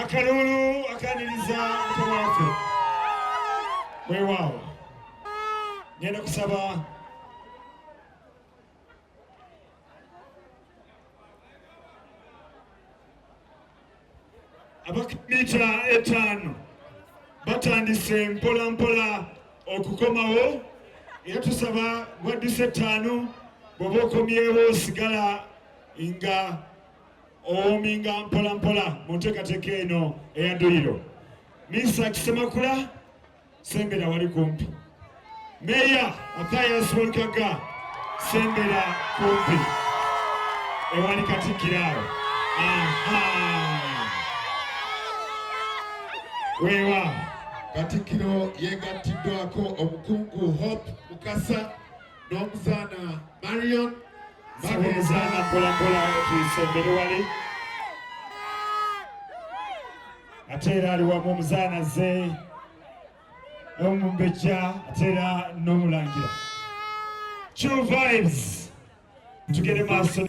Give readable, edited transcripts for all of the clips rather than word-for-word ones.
akalulu akaniriza mutawaffe weewaawo ngenda kusaba abakimita 5 batandise mpola mpola okukomawo era tusaba gwadduse 5 bw'oba okomyewo osigala nga owominga mpola mpola mu nteekateeka eno eyanduliro. Misa Kisemakula sembera wali kumpi, Meya Mathias Walkaga sembera kumpi ewali Katikkiro awo. Weewa Katikkiro yegattiddwako omukungu Hope Mukasa n'omuzaana Marion omuzaana mpola mpola tuyisembere wali ate era ali wamu omuzaana ze n'omumbejja ate era n'omulangira. True vibes tugere maaso.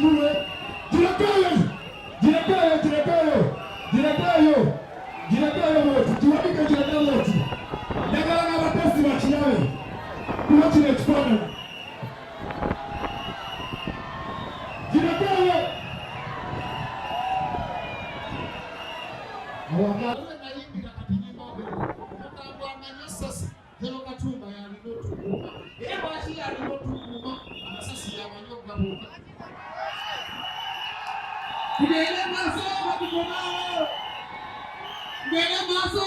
kimuwe jirekayo wote tuwabike jirekayo wote ndagala n'abatesi bakirabe kuwakira ekifaananyi jirekayo awagala nayimbira kati nyimba omukambwe amanya esasi Hero Katumba yalina otukuuma era lwaki yalina otukuuma amasasi yamanyi okugabuuka tugende maaso batukomawo tugende maaso